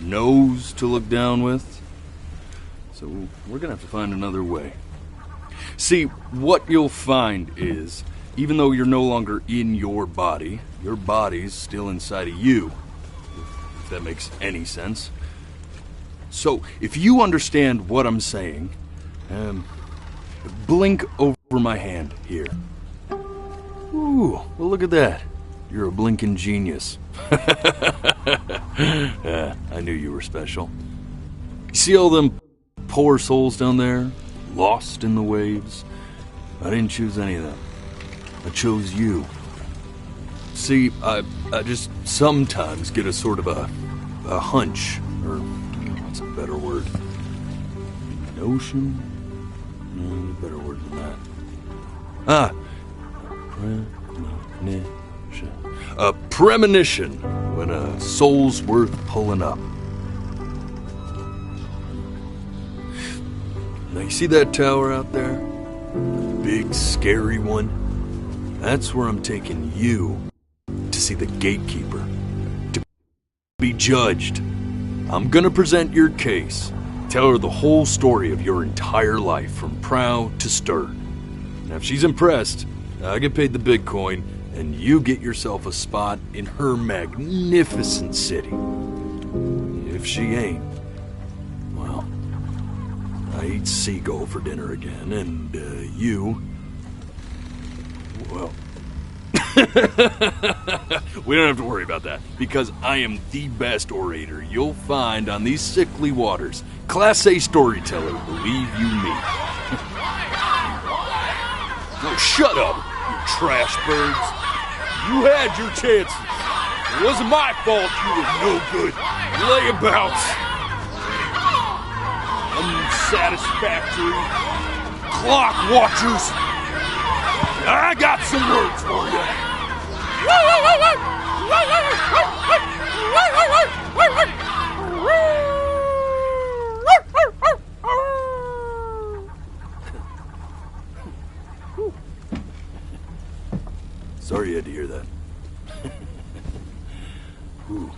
nose to look down with. So we're gonna have to find another way. See, what you'll find is, even though you're no longer in your body's still inside of you, if that makes any sense. So, if you understand what I'm saying, blink over my hand here. Ooh, well look at that. You're a blinking genius. I knew you were special. You see all them poor souls down there, lost in the waves? I didn't choose any of them. I chose you. See, I just sometimes get a sort of a hunch, or what's a better word? Notion? No, better word than that. Premonition. A premonition when a soul's worth pulling up. Now you see that tower out there? The big, scary one? That's where I'm taking you to see the gatekeeper. To be judged. I'm gonna present your case. Tell her the whole story of your entire life, from prow to stern. Now if she's impressed, I get paid the big coin, and you get yourself a spot in her magnificent city. If she ain't, well, I eat seagull for dinner again, and you, well, we don't have to worry about that, because I am the best orator you'll find on these sickly waters. Class A storyteller, believe you me. Oh, shut up, you trash birds. You had your chances. It wasn't my fault you were no good. Layabouts. Unsatisfactory. Clock watchers. I got some words for you. Sorry you had to hear that. Ooh.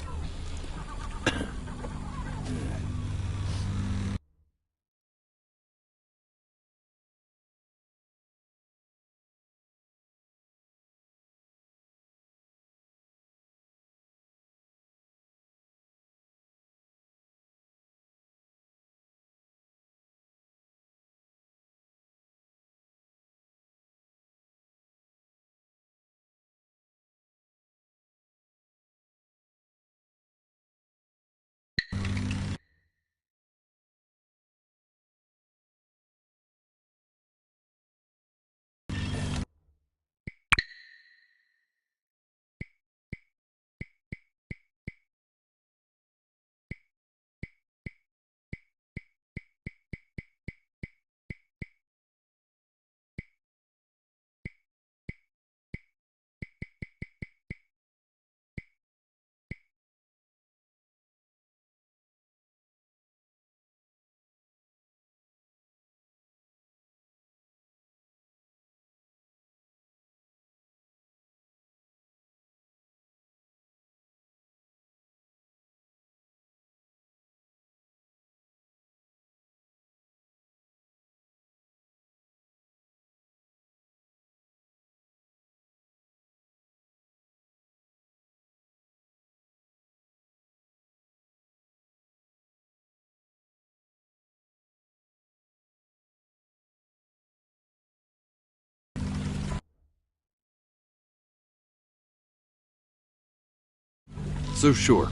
So sure,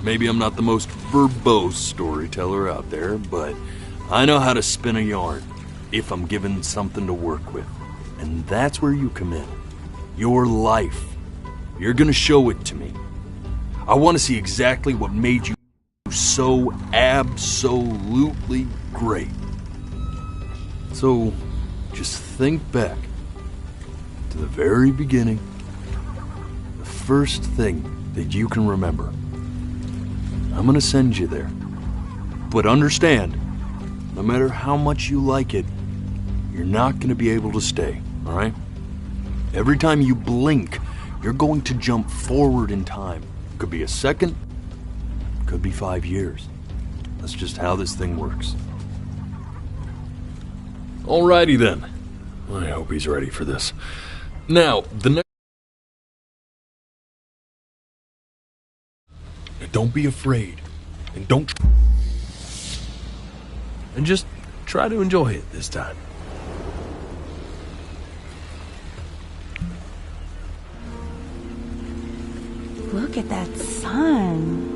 maybe I'm not the most verbose storyteller out there, but I know how to spin a yarn if I'm given something to work with. And that's where you come in. Your life. You're gonna show it to me. I want to see exactly what made you so absolutely great. So, just think back to the very beginning. The first thing that you can remember. I'm gonna send you there. But understand, no matter how much you like it, you're not gonna be able to stay, alright? Every time you blink, you're going to jump forward in time. Could be a second, Could be 5 years. That's just how this thing works. Alrighty then. I hope he's ready for this. Now, the next... Don't be afraid. And don't... And just try to enjoy it this time. Look at that sun.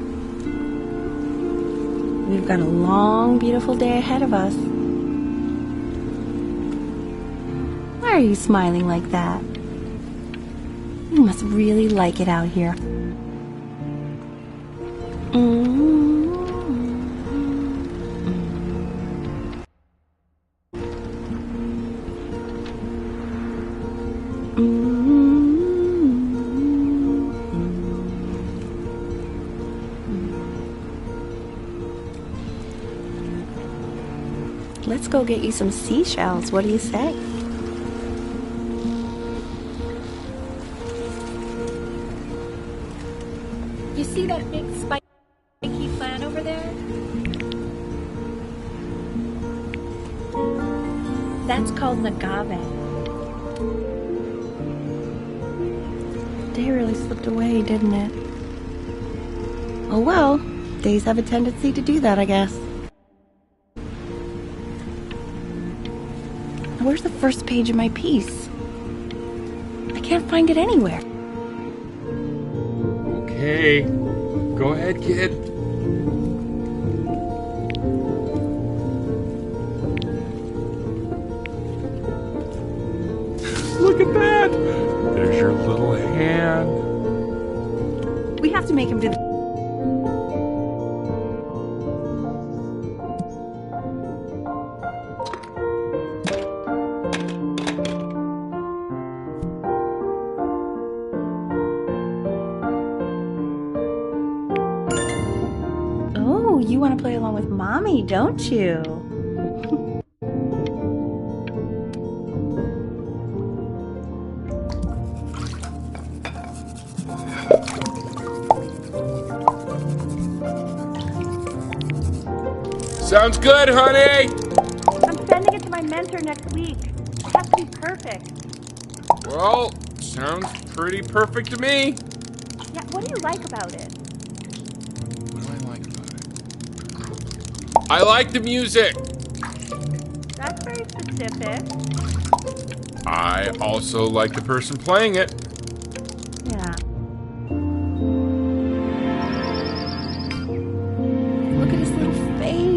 We've got a long, beautiful day ahead of us. Why are you smiling like that? You must really like it out here. Let's go get you some seashells. What do you say? You see that big spiky plant over there? That's called an agave. Day really slipped away, didn't it? Oh well, days have a tendency to do that, I guess. Where's the first page of my piece? I can't find it anywhere. Okay, go ahead, kid. Look at that! There's your little hand. We have to make him do the... Oh, you want to play along with Mommy, don't you? Sounds good, honey! I'm sending it to my mentor next week. It has to be perfect. Well, sounds pretty perfect to me. Yeah, what do you like about it? What do I like about it? I like the music. That's very specific. I also like the person playing it. Yeah. Look at his little face.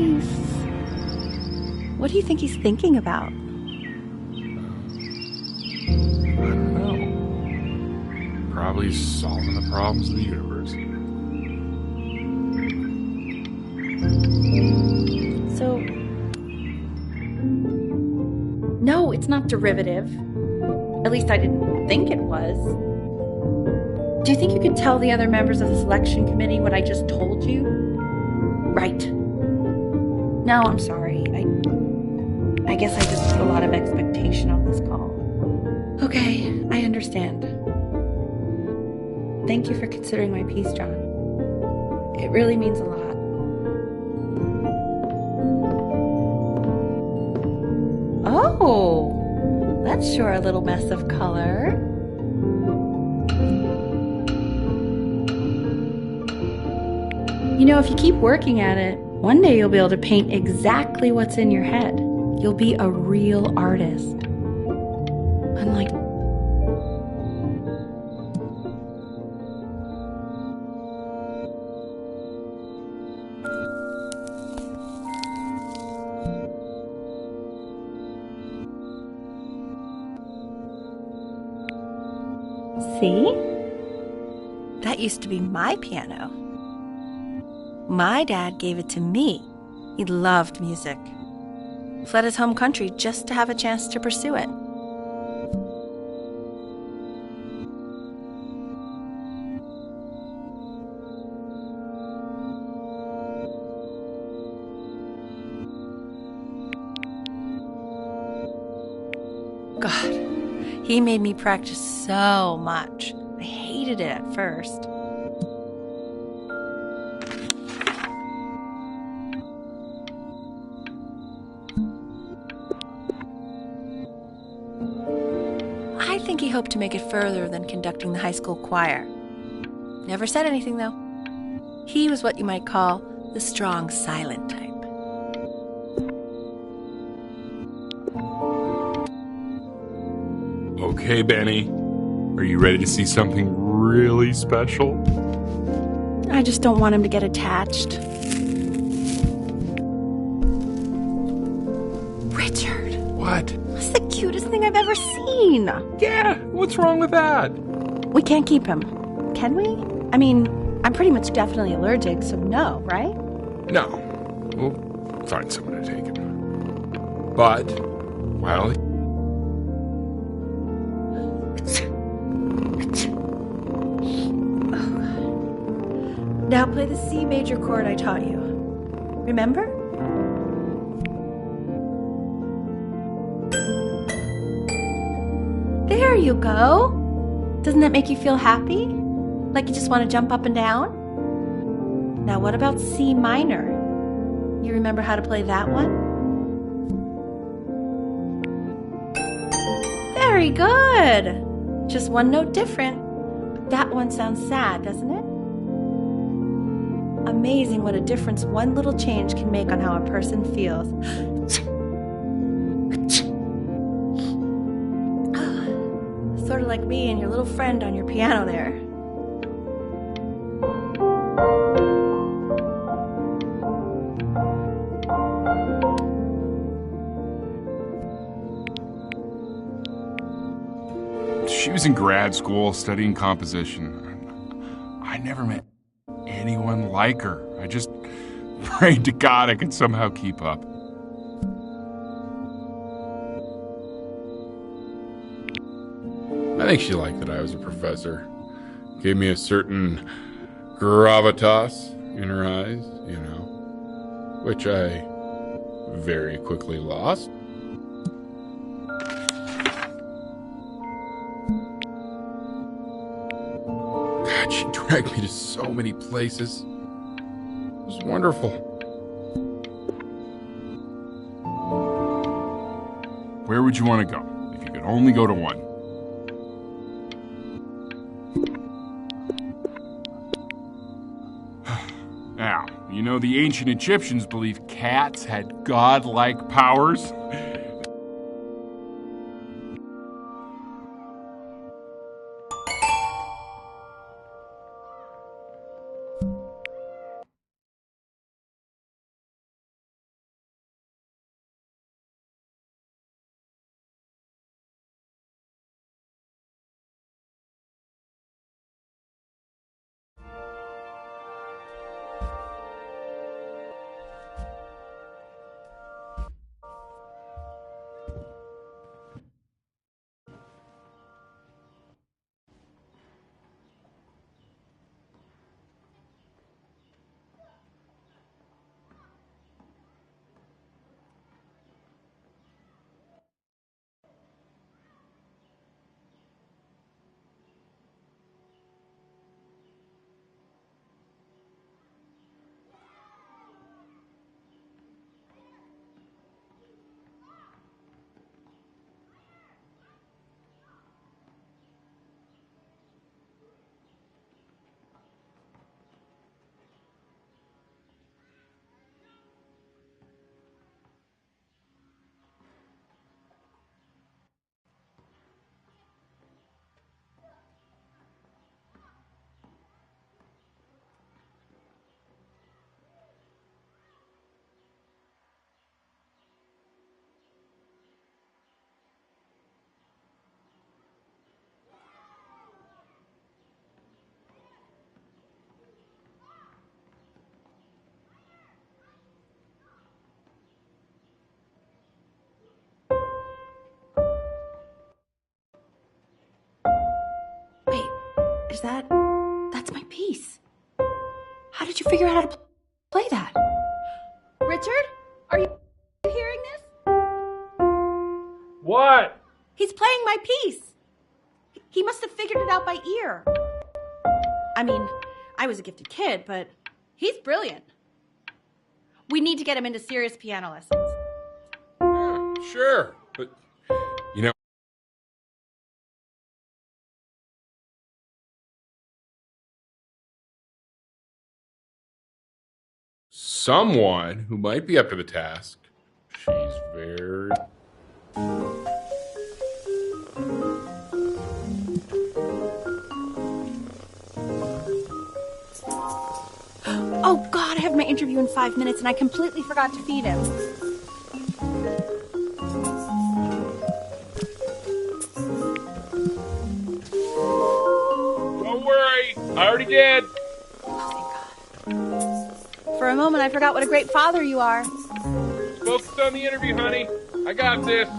What do you think he's thinking about? I don't know. Probably solving the problems of the universe. So... No, it's not derivative. At least I didn't think it was. Do you think you could tell the other members of the selection committee what I just told you? Right. No, I'm sorry. I guess I just put a lot of expectation on this call. Okay, I understand. Thank you for considering my piece, John. It really means a lot. Oh, that's sure a little mess of color. You know, if you keep working at it, one day you'll be able to paint exactly what's in your head. You'll be a real artist. Unlike... See? That used to be my piano. My dad gave it to me. He loved music. Fled his home country just to have a chance to pursue it. God, he made me practice so much. I hated it at first. think he hoped to make it further than conducting the high school choir. Never said anything, though. He was what you might call the strong, silent type. Okay, Benny. Are you ready to see something really special? I just don't want him to get attached. Richard! What? That's the cutest thing I've ever seen. Yeah, what's wrong with that? We can't keep him, can we? I mean, I'm pretty much definitely allergic, so no, right? No. We'll find someone to take him. But, well... Now play the C major chord I taught you. Remember? There you go. Doesn't that make you feel happy? Like you just want to jump up and down? Now what about C minor? You remember how to play that one? Very good. Just one note different. But that one sounds sad, doesn't it? Amazing what a difference one little change can make on how a person feels. Sort of like me and your little friend on your piano there. She was in grad school studying composition. I never met anyone like her. I just prayed to God I could somehow keep up. I think she liked that I was a professor. Gave me a certain gravitas in her eyes, you know, which I very quickly lost. God, she dragged me to so many places. It was wonderful. Where would you want to go if you could only go to one? Now, you know the ancient Egyptians believed cats had godlike powers. That's my piece. How did you figure out how to play that? Richard, are you hearing this? What? He's playing my piece. He must have figured it out by ear. I mean, I was a gifted kid, but he's brilliant. We need to get him into serious piano lessons. Sure, but someone who might be up to the task. She's very... Oh, God, I have my interview in 5 minutes, and I completely forgot to feed him. Don't worry, I already did. Oh, thank God. For a moment, I forgot what a great father you are. Focus on the interview, honey. I got this.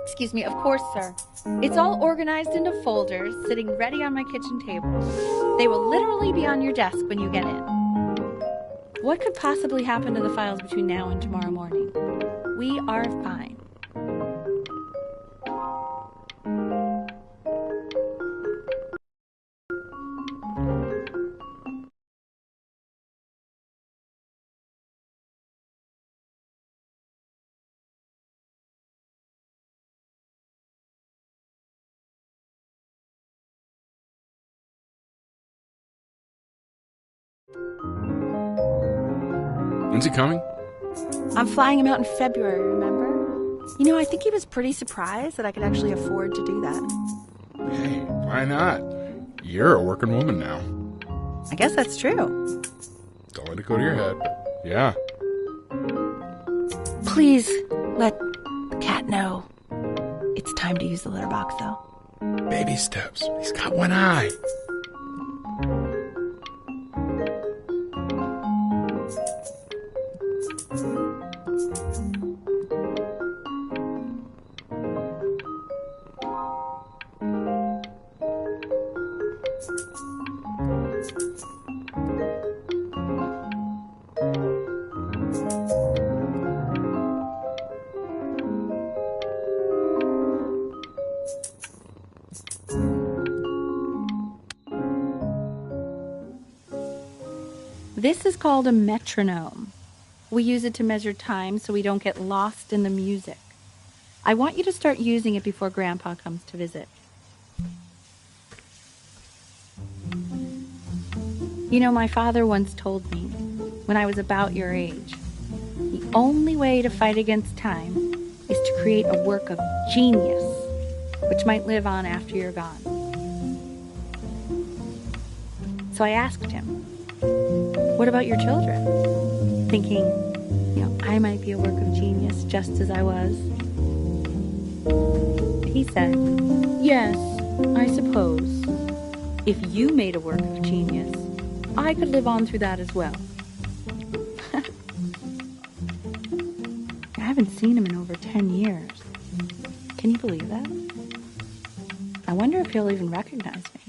Excuse me, of course, sir. It's all organized into folders, sitting ready on my kitchen table. They will literally be on your desk when you get in. What could possibly happen to the files between now and tomorrow morning? We are fine. When's he coming? I'm flying him out in February, remember? You know, I think he was pretty surprised that I could actually afford to do that. Hey, why not? You're a working woman now. I guess that's true. Don't let it go to your head. Yeah. Please let the cat know it's time to use the litter box, though. Baby steps. He's got one eye. This is called a metronome. We use it to measure time so we don't get lost in the music. I want you to start using it before Grandpa comes to visit. You know, my father once told me, when I was about your age, the only way to fight against time is to create a work of genius, which might live on after you're gone. So I asked him, what about your children? Thinking, I might be a work of genius just as I was. He said, yes, I suppose. If you made a work of genius, I could live on through that as well. I haven't seen him in over 10 years. Can you believe that? I wonder if he'll even recognize me.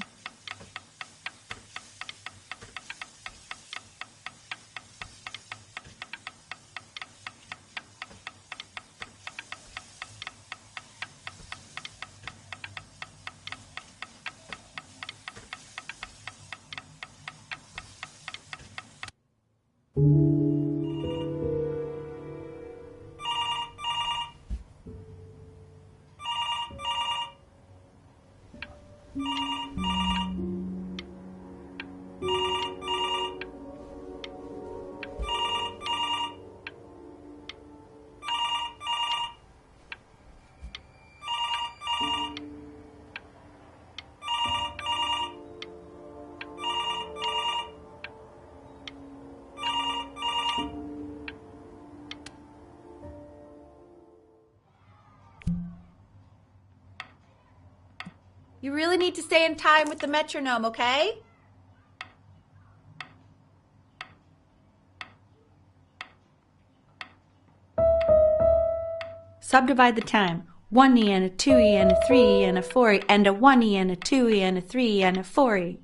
You really need to stay in time with the metronome, okay? Subdivide the time. 1E and a 2E and a 3E and a 4E and a 1E and a 2E and a 3E and a 4E.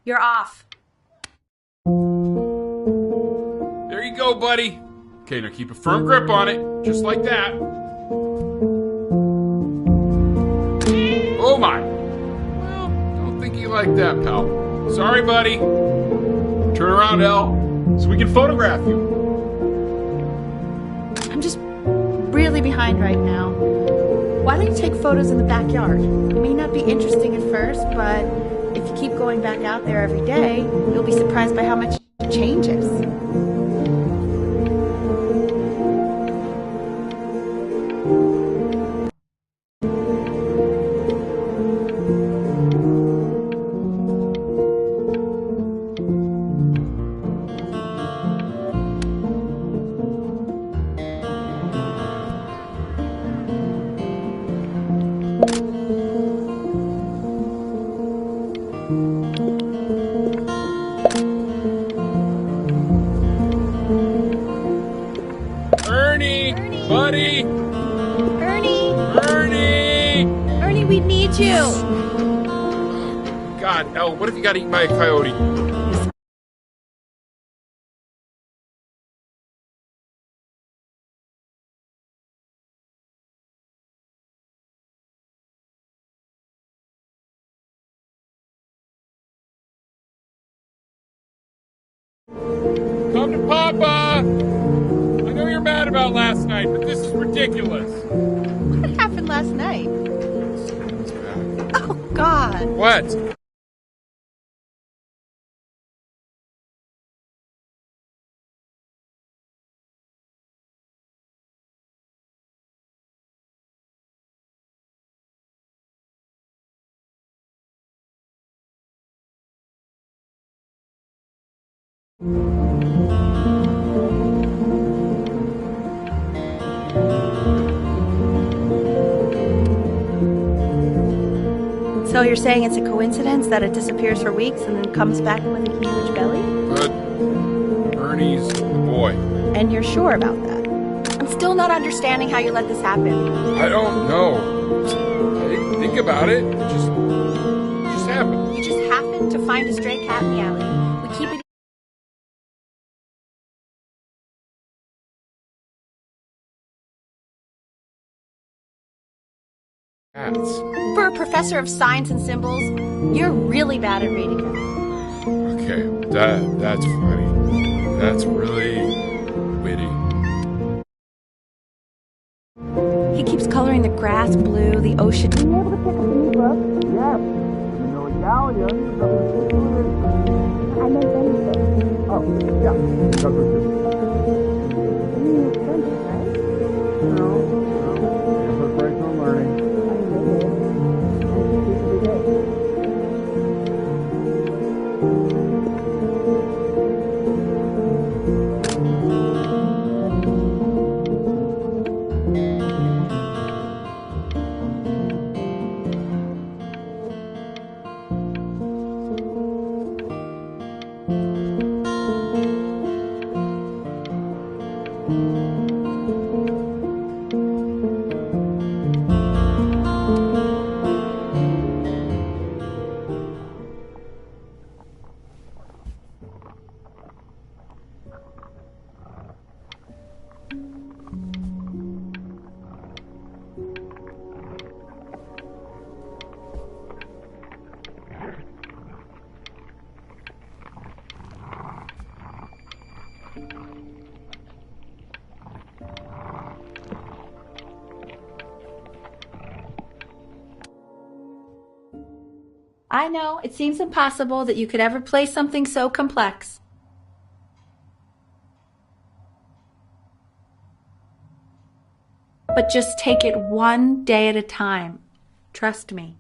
You're off. There you go, buddy. Okay, now keep a firm grip on it, just like that. Oh my! Well, don't think you like that, pal. Sorry, buddy. Turn around, Elle, so we can photograph you. I'm just really behind right now. Why don't you take photos in the backyard? It may not be interesting at first, but if you keep going back out there every day, you'll be surprised by how much it changes. Ernie! Buddy! Ernie! Ernie! Ernie, we need you! God, Elle, what if you got eaten by a coyote? Come to Papa! I know you're mad about last night, but this is ridiculous. What happened last night? It's bad. Oh, God. What? So you're saying it's a coincidence that it disappears for weeks and then comes back with a huge belly? But Ernie's the boy. And you're sure about that? I'm still not understanding how you let this happen. I don't know. I didn't think about it. It just happened. You just happened to find a stray cat in the alley. We keep it. Cats. For a professor of science and symbols, you're really bad at reading them. Okay, that's funny. That's really witty. He keeps coloring the grass blue, the ocean. Are you able to pick up a new book? Yes. You know Italian. I meant anything. Oh, yeah. Douglas. No. It's a break from learning. I know, it seems impossible that you could ever play something so complex. But just take it one day at a time. Trust me.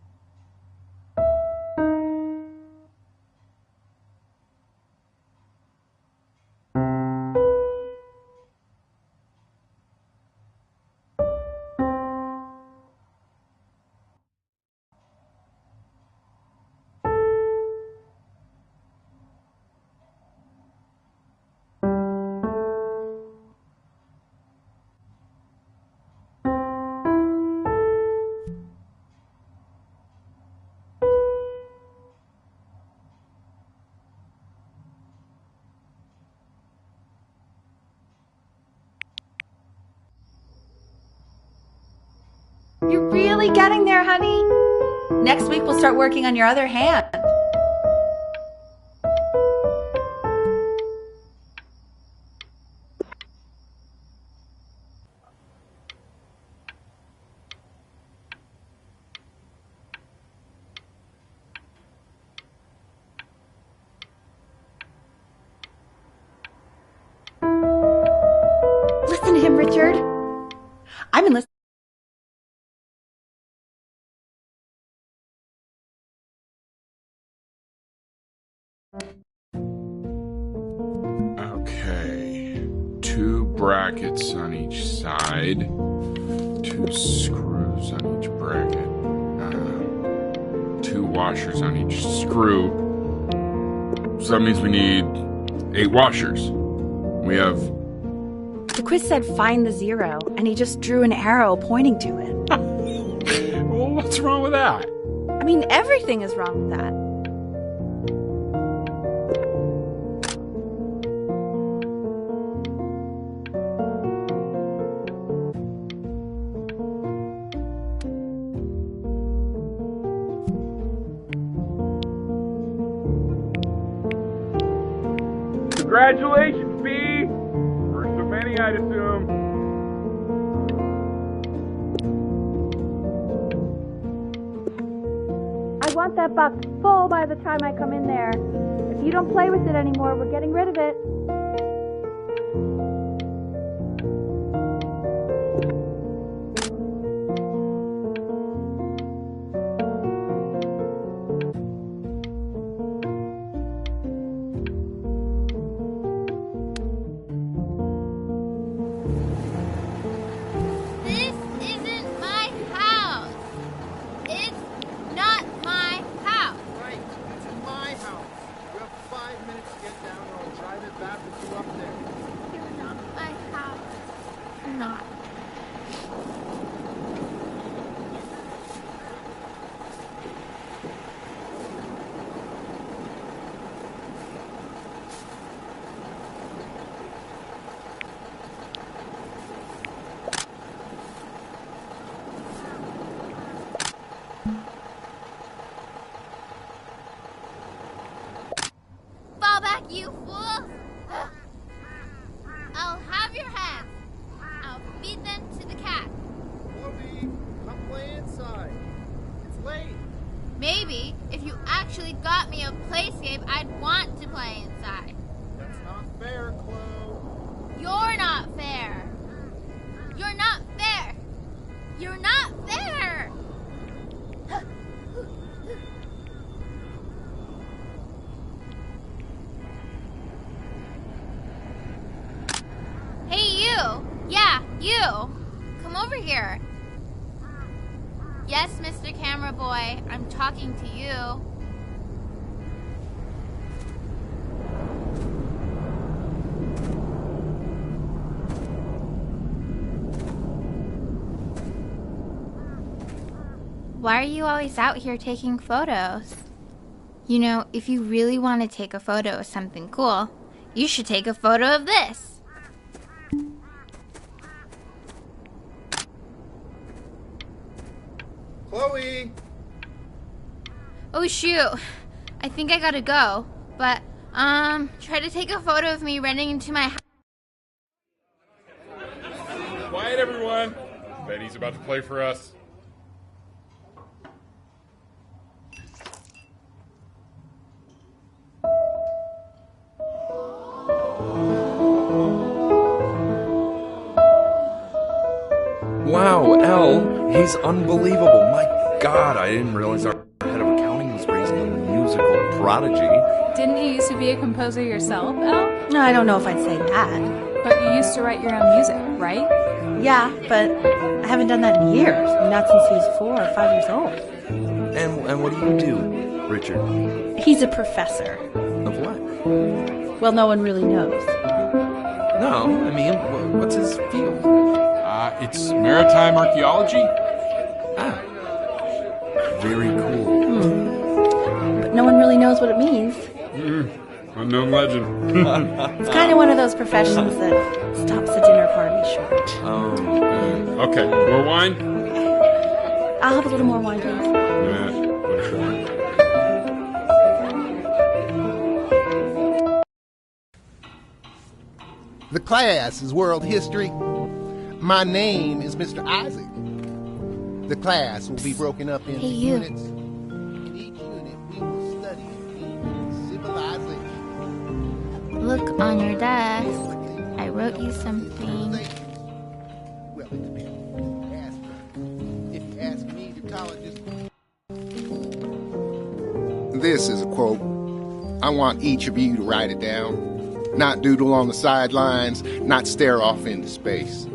You're really getting there, honey. Next week we'll start working on your other hand. Listen to him, Richard. I've been listening. Okay. 2 brackets on each side. 2 screws on each bracket. 2 washers on each screw. So that means we need 8 washers. We have... The quiz said find the 0, and he just drew an arrow pointing to it. Well, what's wrong with that? I mean, everything is wrong with that. Congratulations, B! First of many, I'd assume. I want that box full by the time I come in there. If you don't play with it anymore, we're getting rid of it. This isn't my house. It's not my house. Right, it's my house. You have 5 minutes to get down or I'll drive it back with you up there. You're not my house. You're not. Fall back, you fool! I'll have your hands. I'll feed them to the cat. Chloe, come play inside. It's late. Maybe if you actually got me a playscape, I'd want to play inside. That's not fair, Chloe. You're not fair. You're not fair. You're not fair. Hey, you. Yeah, you. Come over here. Yes, Mr. Camera Boy, I'm talking to you. Why are you always out here taking photos? You know, if you really want to take a photo of something cool, you should take a photo of this. Chloe! Oh shoot, I think I gotta go. But, try to take a photo of me running into my house. Quiet, everyone. Benny's about to play for us. Wow, L, he's unbelievable. My God, I didn't realize our head of accounting was raising a musical prodigy. Didn't you used to be a composer yourself, Elle? I don't know if I'd say that. But you used to write your own music, right? Yeah, but I haven't done that in years. Not since he was 4 or 5 years old. And what do you do, Richard? He's a professor. Of what? Well, no one really knows. No, I mean, what's his field? It's maritime archaeology. Ah, very cool. But no one really knows what it means. Unknown legend. It's kind of one of those professions that stops a dinner party short. Okay, more wine? I'll have a little more wine, please. Yeah, for sure. The class is world history. My name is Mr. Isaac. The class will be broken up into Hey, you. units. In each unit, we will study human civilization. Look on your desk. I wrote you something. Well, it depends. If you ask me, the colleges. This is a quote. I want each of you to write it down. Not doodle on the sidelines, not stare off into space.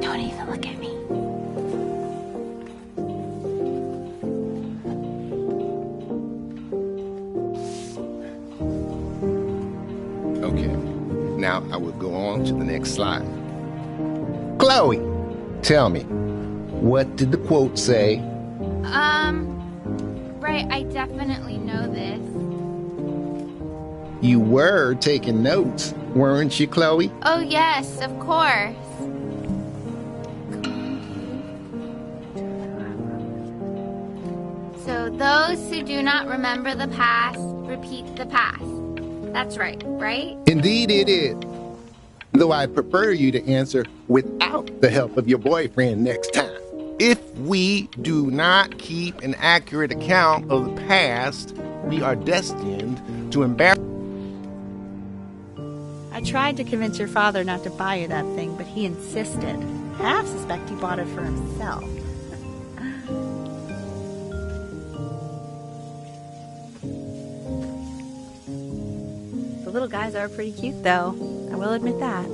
Don't even look at me. Okay, now I will go on to the next slide. Chloe, tell me, what did the quote say? Right, I definitely know this. You were taking notes, weren't you, Chloe? Oh, yes, of course. So, those who do not remember the past, repeat the past. That's right, right? Indeed it is. Though I'd prefer you to answer without the help of your boyfriend next time. If we do not keep an accurate account of the past, we are destined to embarrass. I tried to convince your father not to buy you that thing, but he insisted. Half suspect he bought it for himself. The little guys are pretty cute, though. I will admit that.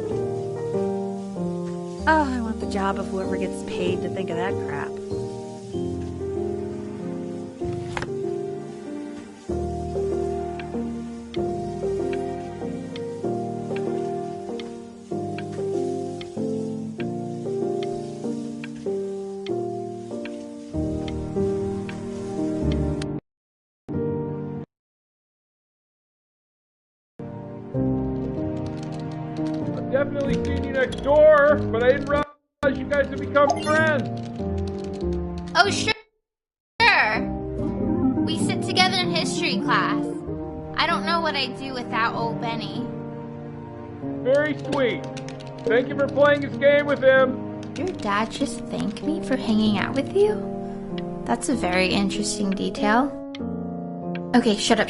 Oh, I want the job of whoever gets paid to think of that crap. Definitely seen you next door, but I didn't realize you guys have become friends. Oh, sure. We sit together in history class. I don't know what I'd do without old Benny. Very sweet. Thank you for playing this game with him. Your dad just thanked me for hanging out with you? That's a very interesting detail. Okay, shut up.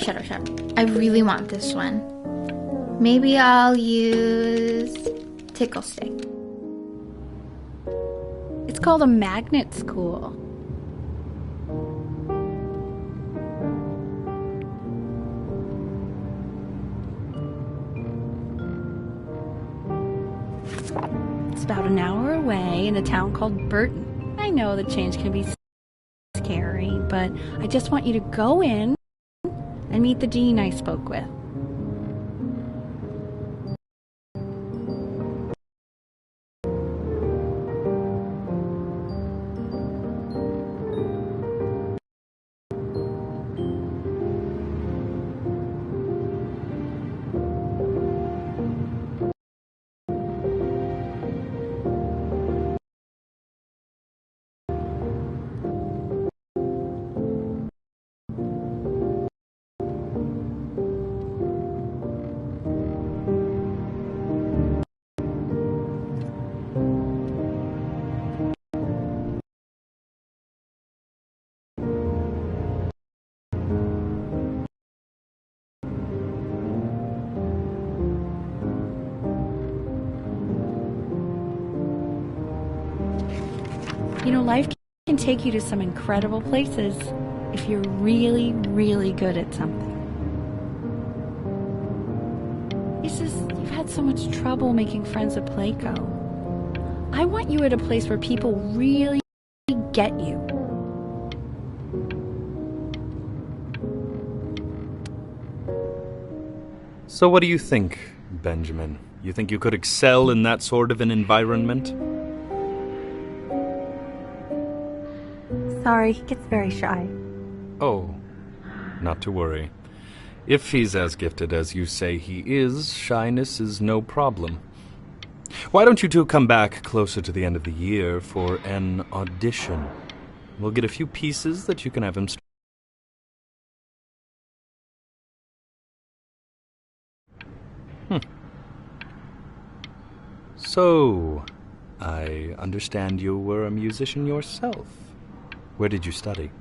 I really want this one. Maybe I'll use Tickle Stick. It's called a magnet school. It's about an hour away in a town called Burton. I know the change can be scary, but I just want you to go in and meet the dean I spoke with. You know, life can take you to some incredible places if you're really, really good at something. It's just, you've had so much trouble making friends at Playco. I want you at a place where people really get you. So what do you think, Benjamin? You think you could excel in that sort of an environment? Sorry, he gets very shy. Oh, not to worry. If he's as gifted as you say he is, shyness is no problem. Why don't you two come back closer to the end of the year for an audition? We'll get a few pieces that you can have him... So, I understand you were a musician yourself. Where did you study?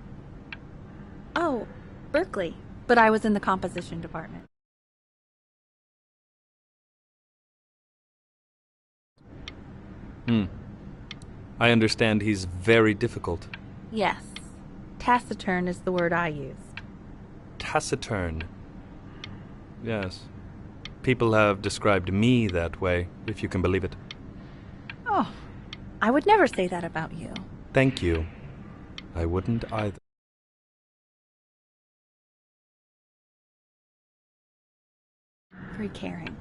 Oh, Berkeley. But I was in the composition department. I understand he's very difficult. Yes. Taciturn is the word I used. Taciturn. Yes. People have described me that way, if you can believe it. Oh, I would never say that about you. Thank you. I wouldn't either. Very caring.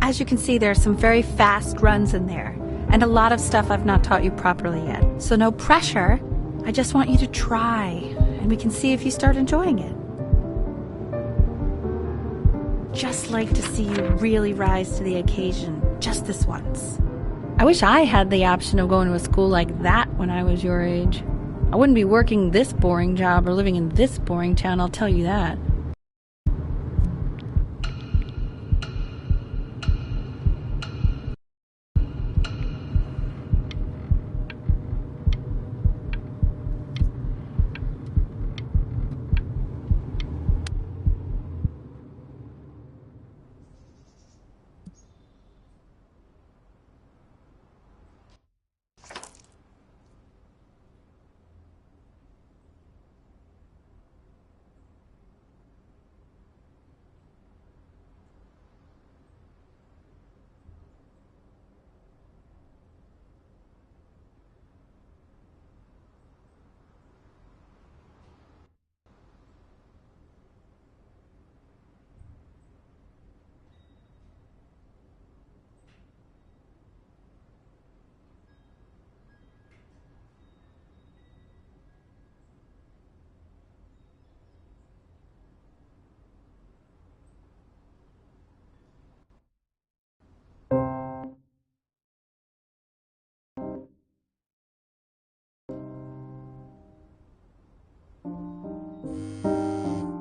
As you can see, there are some very fast runs in there, and a lot of stuff I've not taught you properly yet. So no pressure. I just want you to try, and we can see if you start enjoying it. Just like to see you really rise to the occasion, just this once. I wish I had the option of going to a school like that when I was your age. I wouldn't be working this boring job or living in this boring town, I'll tell you that.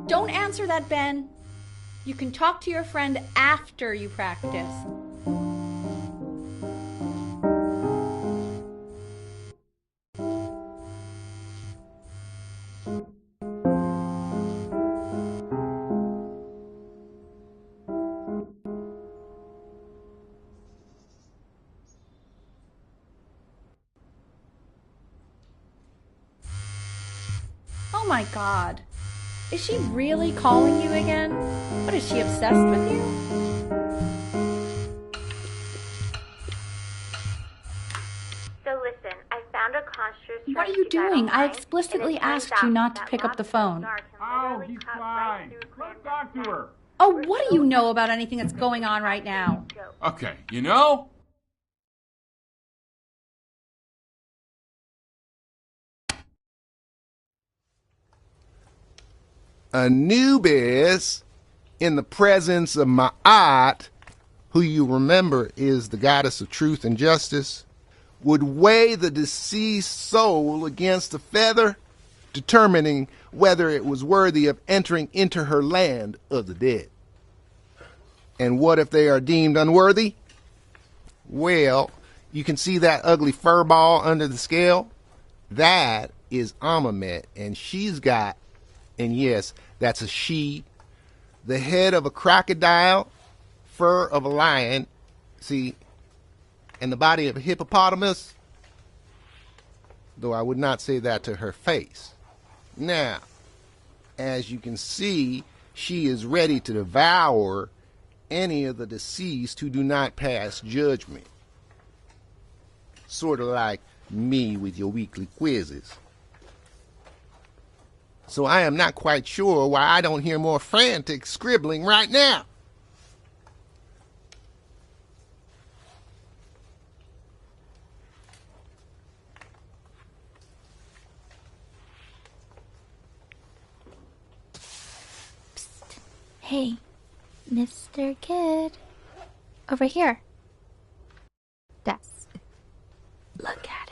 Don't answer that, Ben. You can talk to your friend after you practice. Oh my God. Is she really calling you again? What, is she obsessed with you? So listen, I found a construct. What are you doing? I explicitly asked you not to pick up the phone. Oh, he's fine. Let's talk to her. Oh, what do you know about anything that's going on right now? Okay, you know? Anubis, in the presence of Ma'at, who you remember is the goddess of truth and justice, would weigh the deceased soul against a feather, determining whether it was worthy of entering into her land of the dead. And what if they are deemed unworthy? Well, you can see that ugly fur ball under the scale? That is Amamet, and she's got, and yes, that's a she, the head of a crocodile, fur of a lion, see, and the body of a hippopotamus, though I would not say that to her face. Now, as you can see, she is ready to devour any of the deceased who do not pass judgment. Sort of like me with your weekly quizzes. so I am not quite sure why I don't hear more frantic scribbling right now. Hey, Mr. Kid. Over here. Desk. Look at it.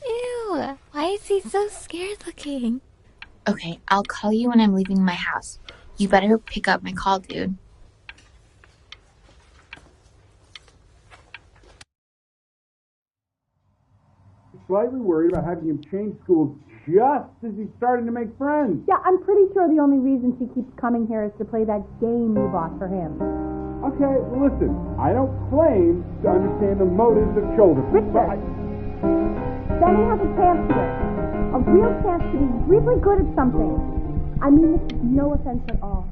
Ew, why is he so scared looking? Okay, I'll call you when I'm leaving my house. You better pick up my call, dude. Slightly worried about having him change schools just as he's starting to make friends. Yeah, I'm pretty sure the only reason she keeps coming here is to play that game you bought for him. Okay, listen, I don't claim to understand the motives of children. Richard, Benny has a chance here. A real chance to be really good at something. I mean this is no offense at all.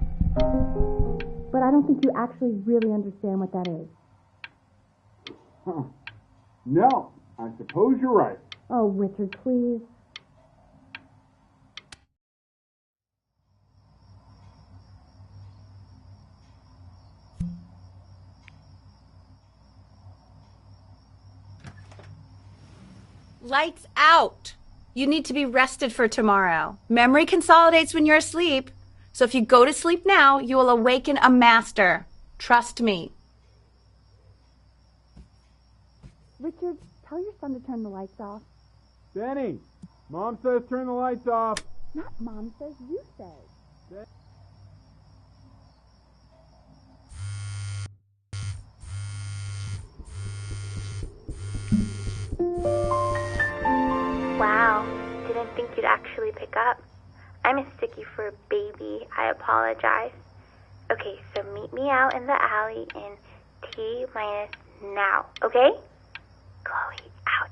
But I don't think you actually really understand what that is. Huh. No, I suppose you're right. Oh, Richard, please. Lights out. You need to be rested for tomorrow. Memory consolidates when you're asleep. So if you go to sleep now, you will awaken a master. Trust me. Richard, tell your son to turn the lights off. Benny, Mom says turn the lights off. Not Mom says, you say. Wow, didn't think you'd actually pick up. I'm a sticky for a baby. I apologize. Okay, so meet me out in the alley in T minus now, okay? Chloe, out.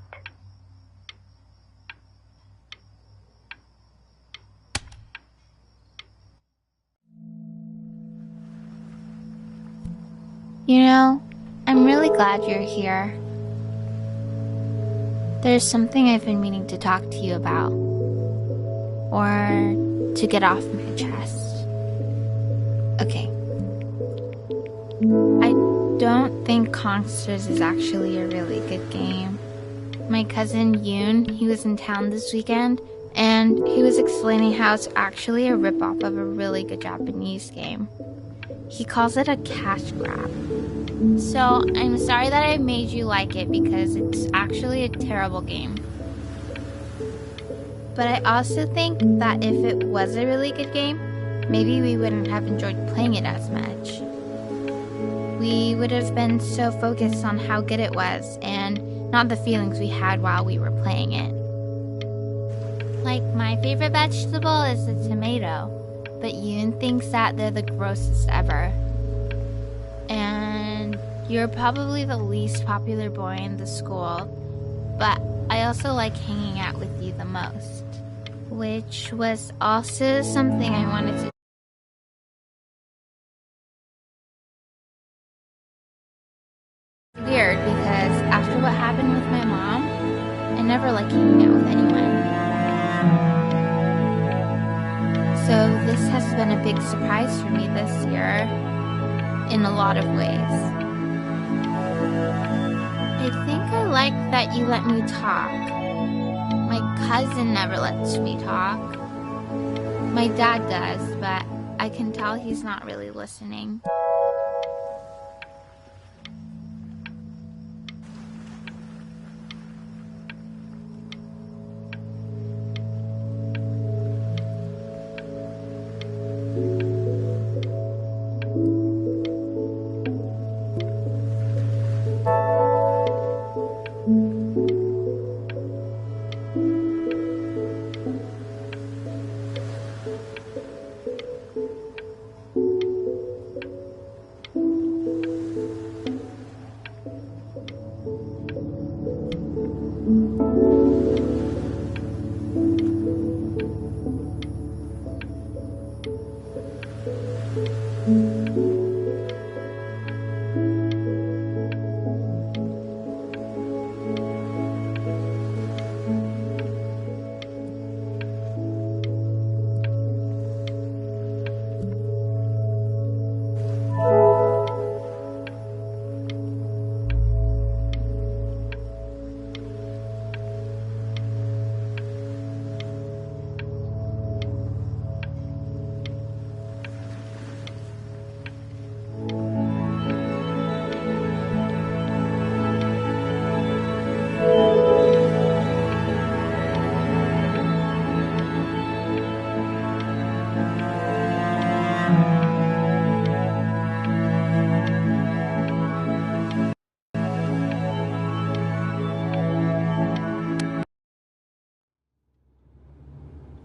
You know, I'm really glad you're here. There's something I've been meaning to talk to you about. Or to get off my chest. Okay. I don't think Kongsters is actually a really good game. My cousin Yoon, he was in town this weekend, and he was explaining how it's actually a ripoff of a really good Japanese game. He calls it a cash grab. So, I'm sorry that I made you like it because it's actually a terrible game. But I also think that if it was a really good game, maybe we wouldn't have enjoyed playing it as much. We would have been so focused on how good it was and not the feelings we had while we were playing it. Like, my favorite vegetable is the tomato, but Yoon thinks that they're the grossest ever. And you're probably the least popular boy in the school, but I also like hanging out with you the most. Which was also something I wanted to weird because after what happened with my mom, I never like hanging out with anyone. So this has been a big surprise for me this year, in a lot of ways. I think I like that you let me talk. My cousin never lets me talk. My dad does, but I can tell he's not really listening.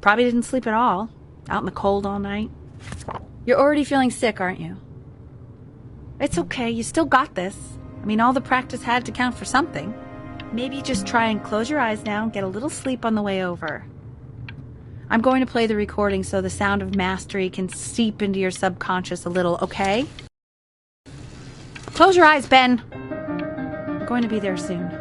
Probably didn't sleep at all. Out in the cold all night. You're already feeling sick, aren't you? It's okay. You still got this. I mean, all the practice had to count for something. Maybe just try and close your eyes now and get a little sleep on the way over. I'm going to play the recording so the sound of mastery can seep into your subconscious a little, okay? Close your eyes, Ben. I'm going to be there soon.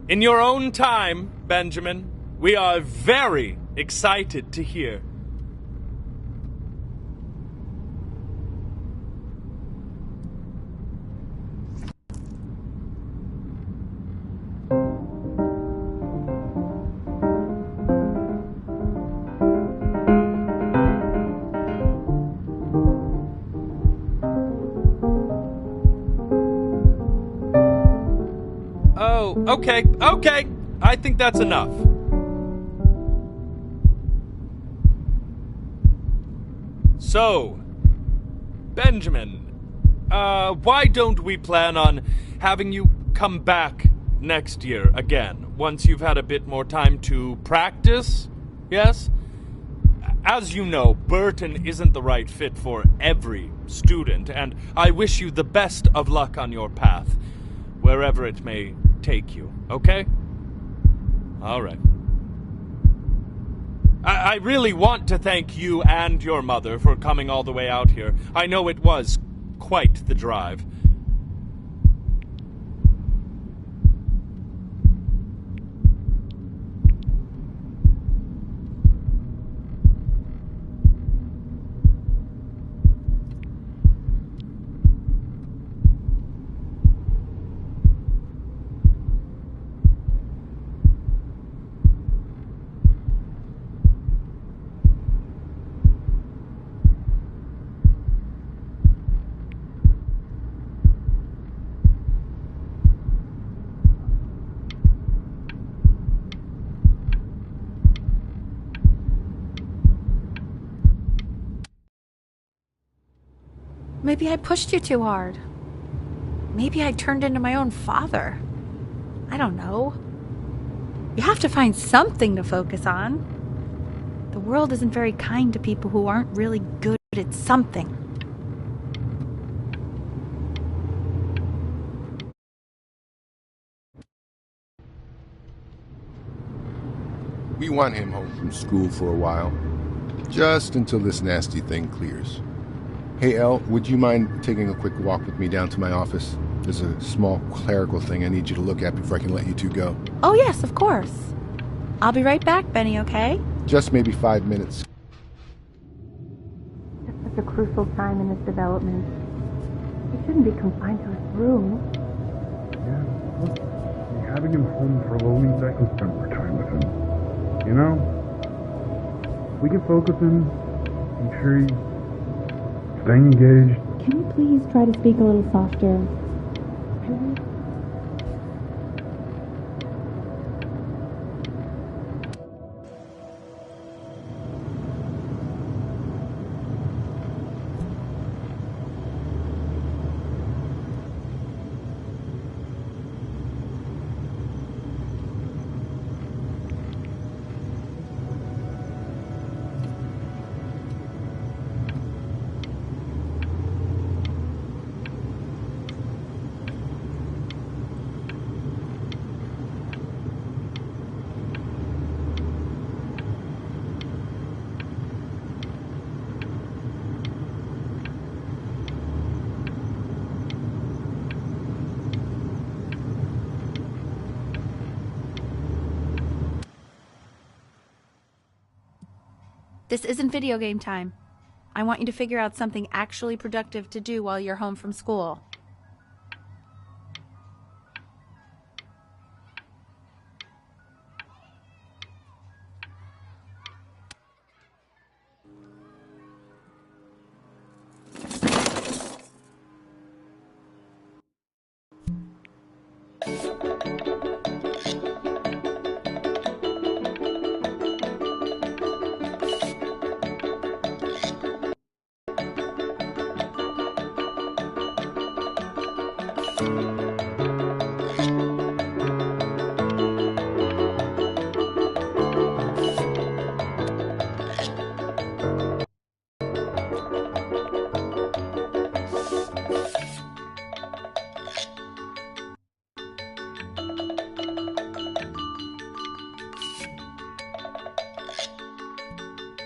In your own time, Benjamin, we are very excited to hear. Okay, I think that's enough. So, Benjamin, why don't we plan on having you come back next year again, once you've had a bit more time to practice, yes? As you know, Burton isn't the right fit for every student, and I wish you the best of luck on your path, wherever it may take you, okay? All right. I really want to thank you and your mother for coming all the way out here. I know it was quite the drive. Maybe I pushed you too hard. Maybe I turned into my own father. I don't know. You have to find something to focus on. The world isn't very kind to people who aren't really good at something. We want him home. from school for a while. Just until this nasty thing clears. Hey, Elle, would you mind taking a quick walk with me down to my office? There's a small clerical thing I need you to look at before I can let you two go. Oh, yes, of course. I'll be right back, Benny, okay? Just maybe 5 minutes. It's such a crucial time in this development. He shouldn't be confined to his room. Yeah, look, having him home for lonely seconds spend more time with him. You know? We can focus him, make sure he's staying engaged. Can you please try to speak a little softer? This isn't video game time. I want you to figure out something actually productive to do while you're home from school.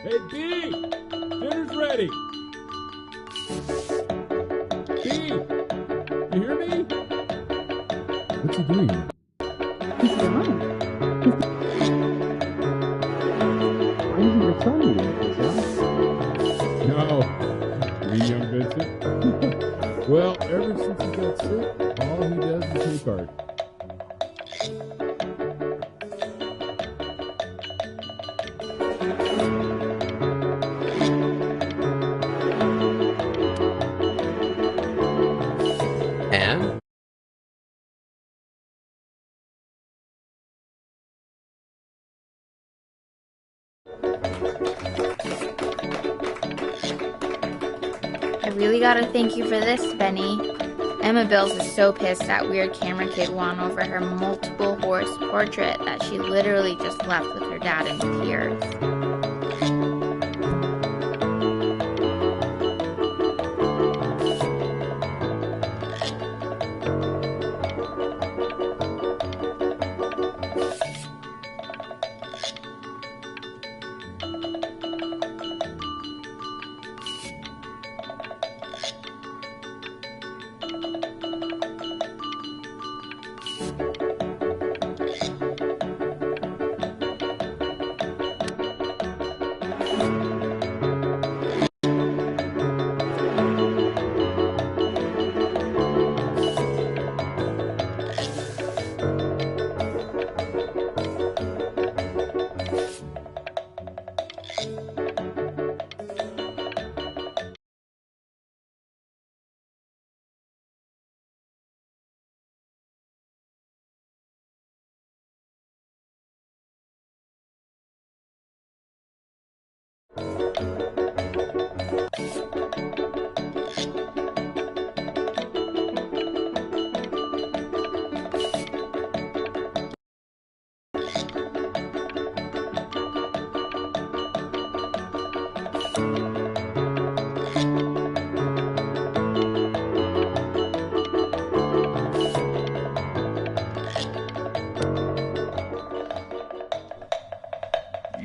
Hey, B! Dinner's ready! B! You hear me? What's he doing? He's gone. Why isn't your son eating pizza? No. You mean young Vincent? Well, ever since he got sick, all he does is take art. And? I really gotta thank you for this, Benny. Emma Bills is so pissed that weird camera kid won over her multiple horse portrait that she literally just left with her dad in tears.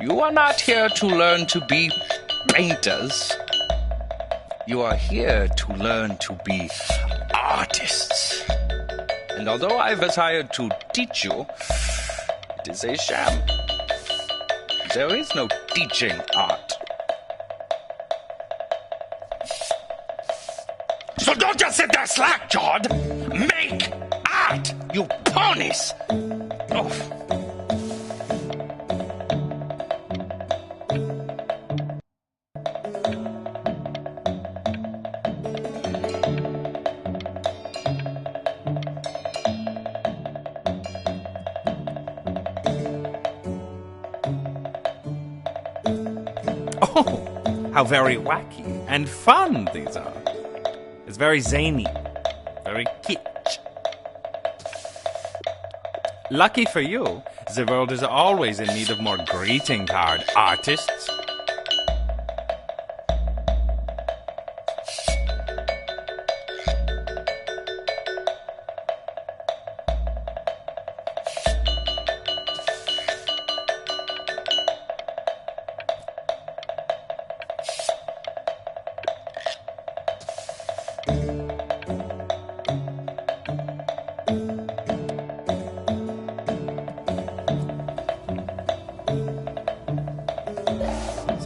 You You are not here to learn to be painters. You are here to learn to be artists. And although I was hired to teach you, it is a sham. There is no teaching art. So don't just sit there slack-jawed. Make art, you ponies! Oh. Oh, how very wacky and fun these are. It's very zany, very kitsch. Lucky for you, the world is always in need of more greeting card artists.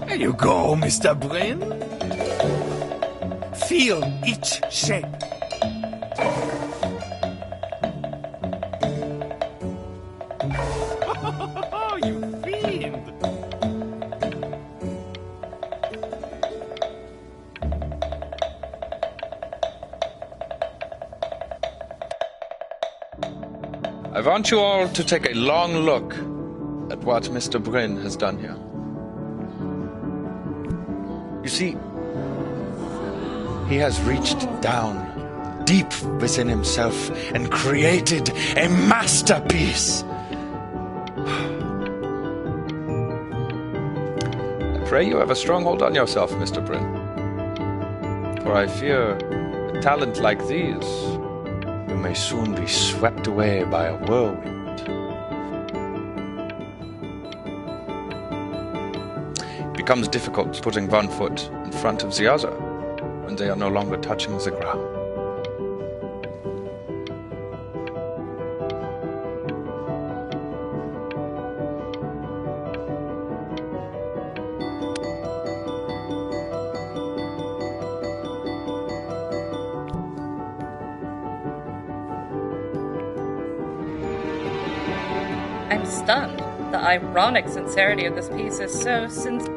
There you go, Mr. Bryn. Feel each shape. Oh, you fiend! I want you all to take a long look at what Mr. Bryn has done here. You see, he has reached down deep within himself and created a masterpiece. I pray you have a strong hold on yourself, Mr. Bryn. For I fear a talent like these, you may soon be swept away by a whirlwind. It becomes difficult putting one foot in front of the other when they are no longer touching the ground. I'm stunned. The ironic sincerity of this piece is so sincere.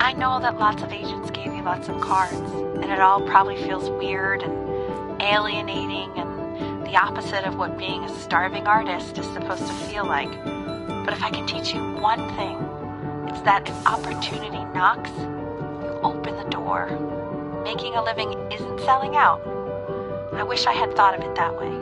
I know that lots of agents gave you lots of cards, and it all probably feels weird and alienating and the opposite of what being a starving artist is supposed to feel like. But if I can teach you one thing, it's that if opportunity knocks, you open the door. Making a living isn't selling out. I wish I had thought of it that way.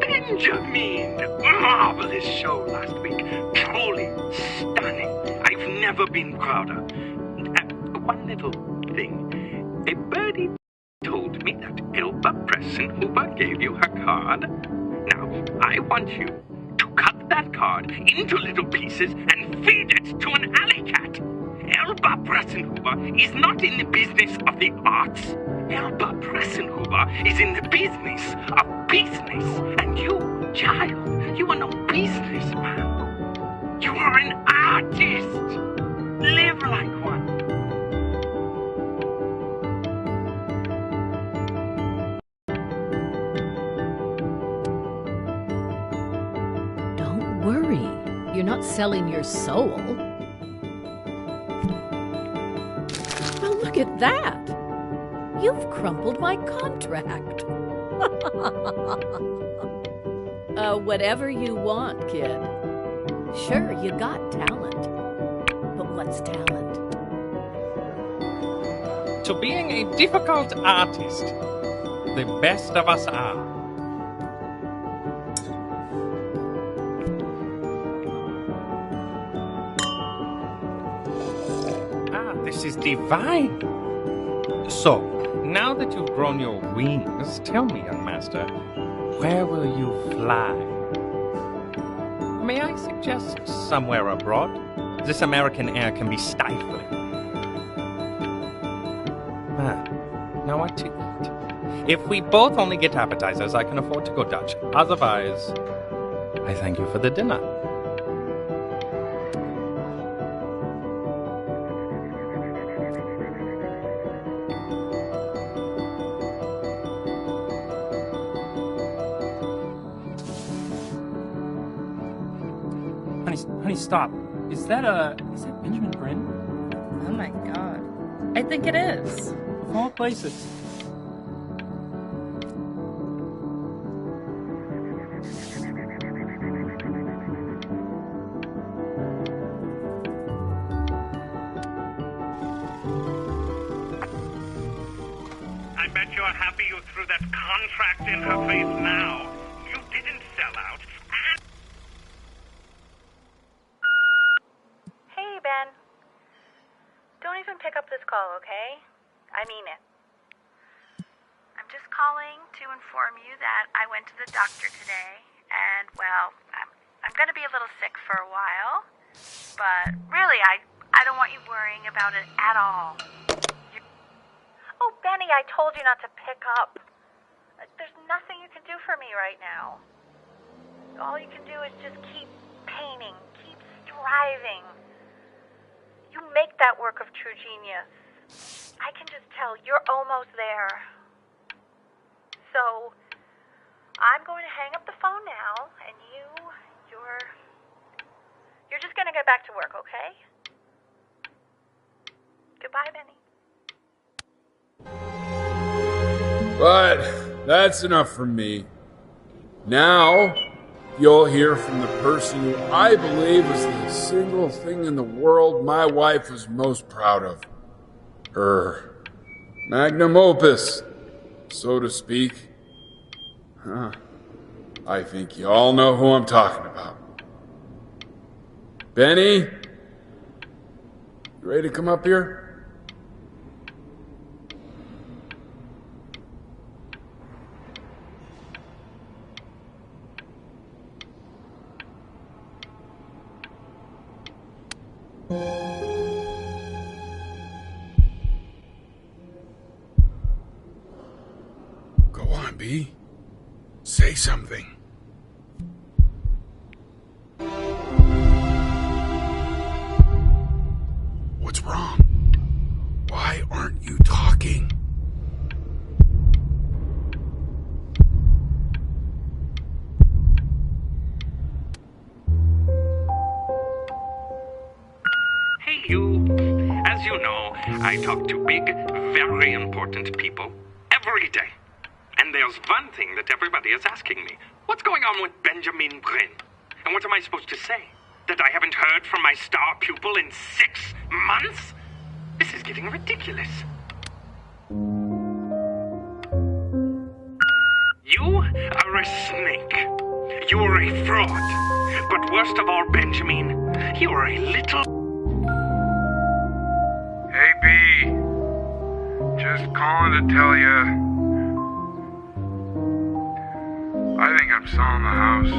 Benjamin! Marvelous show last week. Truly stunning. I've never been prouder. One little thing. A birdie told me that Elba Pressenhuber gave you her card. Now, I want you to cut that card into little pieces and feed it to an alley cat. Elba Pressenhuber is not in the business of the arts. Elba Pressenhuber is in the business of business. And you, child, you are no businessman. You are an artist. Live like one. Don't worry. You're not selling your soul. Well, look at that. You've crumpled my contract. Whatever you want, kid. Sure, you got talent. But what's talent? To being a difficult artist, the best of us are. This is divine. So, now that you've grown your wings, tell me, young master, where will you fly? May I suggest somewhere abroad? This American air can be stifling. Now what to eat? If we both only get appetizers, I can afford to go Dutch. Otherwise, I thank you for the dinner. Honey, stop. Is that Benjamin Bryn? Oh my god. I think it is. Of all places. I bet you're happy you threw that contract in her face now. You didn't sell out. Hey, Ben. Don't even pick up this call, okay? I mean it. I'm just calling to inform you that I went to the doctor today, and, well, I'm going to be a little sick for a while, but really, I don't want you worrying about it at all. Oh, Benny, I told you not to pick up. There's nothing you can do for me right now. All you can do is just keep painting, keep striving. You make that work of true genius. I can just tell you're almost there. So, I'm going to hang up the phone now, and you're just going to get back to work, okay? Goodbye, Benny. But that's enough from me. Now, you'll hear from the person who I believe is the single thing in the world my wife was most proud of. Her magnum opus, so to speak. I think you all know who I'm talking about. Benny? You ready to come up here? Go on, B. Say something. What's wrong? Why aren't you talking? Hey, you. As you know, I talk to big, very important people every day. And there's one thing that everybody is asking me. What's going on with Benjamin Bryn? And what am I supposed to say? That I haven't heard from my star pupil in 6 months? This is getting ridiculous. You are a snake. You are a fraud. But worst of all, Benjamin, you are a little... Hey, B. Just calling to tell you. I think I'm selling the house.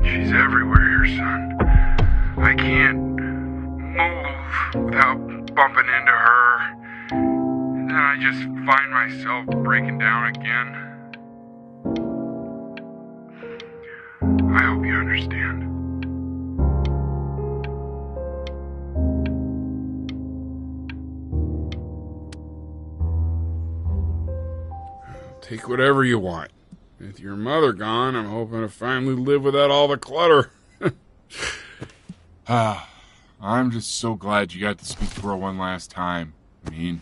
She's everywhere here, son. I can't move without bumping into her. And then I just find myself breaking down again. I hope you understand. Take whatever you want. With your mother gone, I'm hoping to finally live without all the clutter. I'm just so glad you got to speak to her one last time. I mean,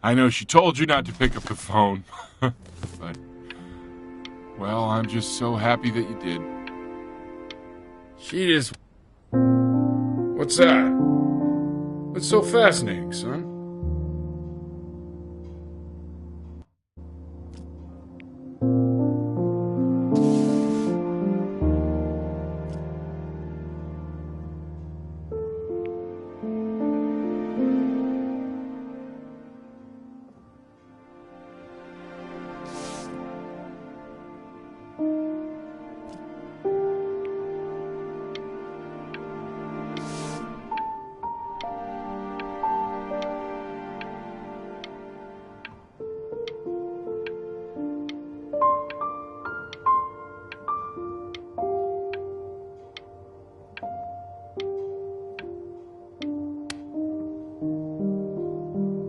I know she told you not to pick up the phone, but, well, I'm just so happy that you did. She just... What's that? What's so fascinating, son?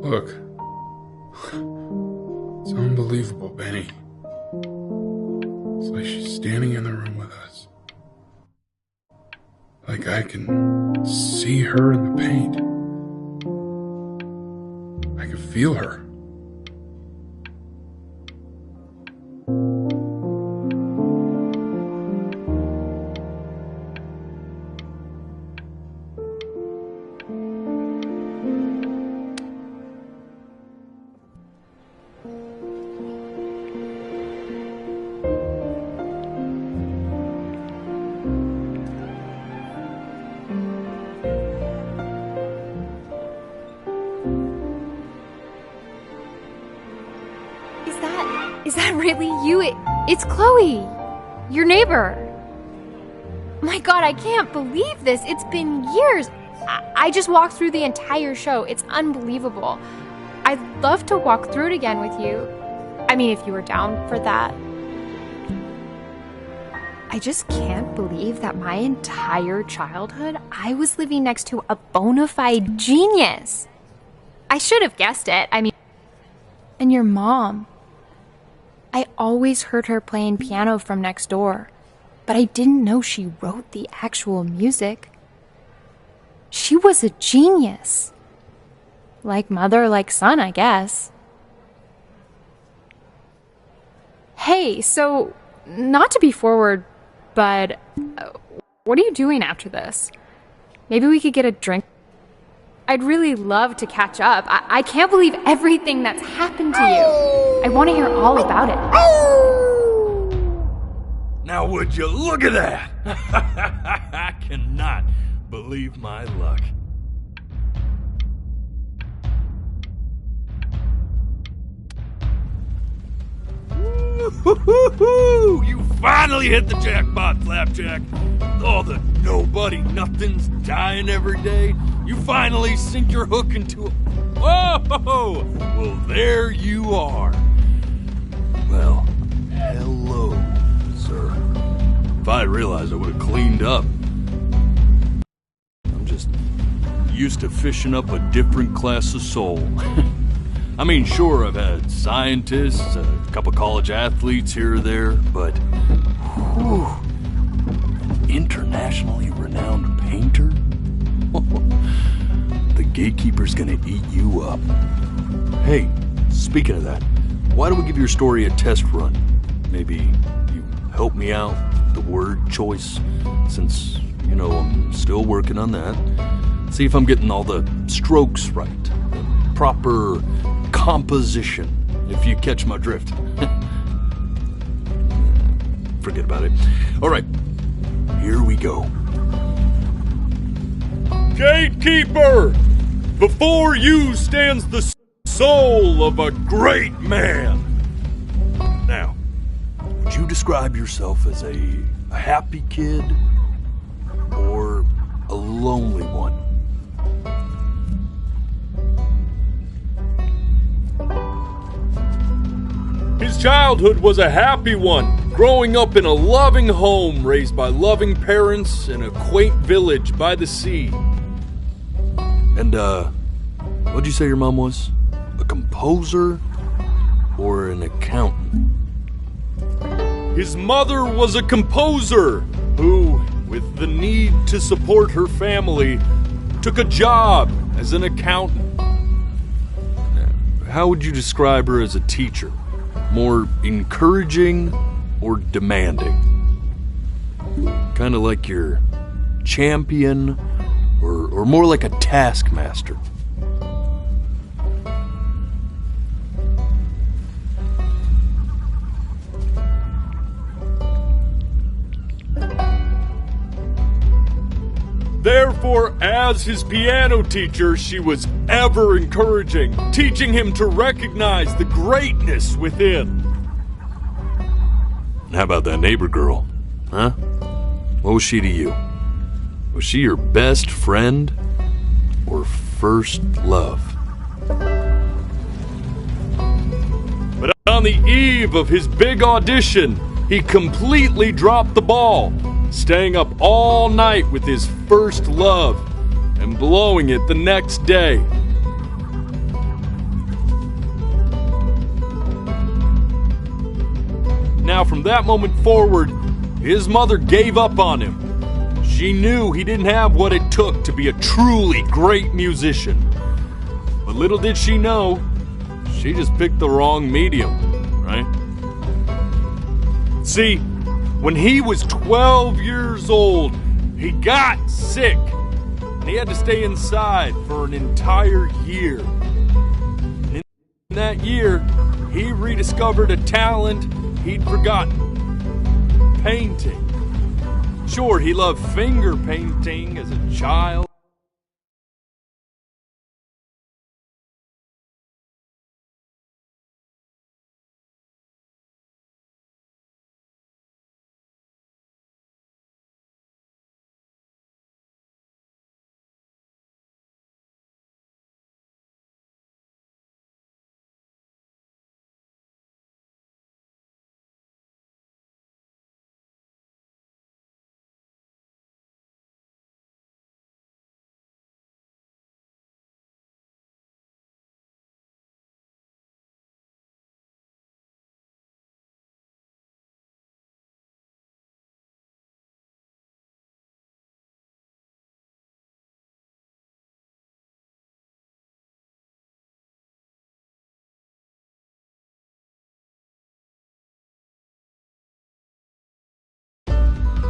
Look. It's unbelievable, Benny. It's like she's standing in the room with us. Like I can see her in the paint. I can feel her. Is that really you? It's Chloe, your neighbor. My God, I can't believe this. It's been years. I just walked through the entire show. It's unbelievable. I'd love to walk through it again with you. I mean, if you were down for that. I just can't believe that my entire childhood, I was living next to a bona fide genius. I should have guessed it. I mean, and your mom. I always heard her playing piano from next door, but I didn't know she wrote the actual music. She was a genius. Like mother, like son, I guess. Hey, so, not to be forward, but what are you doing after this? Maybe we could get a drink. I'd really love to catch up. I can't believe everything that's happened to you. I want to hear all about it. Now would you look at that? I cannot believe my luck. Woo-hoo-hoo-hoo! You finally hit the jackpot, Flapjack. All the nobody nothings dying every day. You finally sink your hook into a... Whoa! Well, there you are. Well, hello, sir. If I realized, I would have cleaned up. I'm just used to fishing up a different class of soul. I mean, sure, I've had scientists, a couple college athletes here or there, but... Whew, internationally renowned painter? The gatekeeper's gonna eat you up. Hey, speaking of that, why don't we give your story a test run? Maybe you help me out with the word choice, since, you know, I'm still working on that. See if I'm getting all the strokes right, the proper composition, if you catch my drift. Forget about it. All right, here we go. Gatekeeper! Before you stands the soul of a great man. Now, would you describe yourself as a happy kid or a lonely one? His childhood was a happy one, growing up in a loving home raised by loving parents in a quaint village by the sea. And, what'd you say your mom was? A composer or an accountant? His mother was a composer who, with the need to support her family, took a job as an accountant. How would you describe her as a teacher? More encouraging or demanding? Kind of like your champion or more like a taskmaster? Therefore, as his piano teacher, she was ever encouraging, teaching him to recognize the greatness within. How about that neighbor girl? Huh? What was she to you? Was she your best friend or first love? But on the eve of his big audition, he completely dropped the ball, staying up all night with his first love and blowing it the next day. now, from that moment forward, his mother gave up on him. She knew he didn't have what it took to be a truly great musician. But little did she know, she just picked the wrong medium, right? See, when he was 12 years old, he got sick. And he had to stay inside for an entire year. And in that year, he rediscovered a talent he'd forgotten. Painting. Sure, he loved finger painting as a child.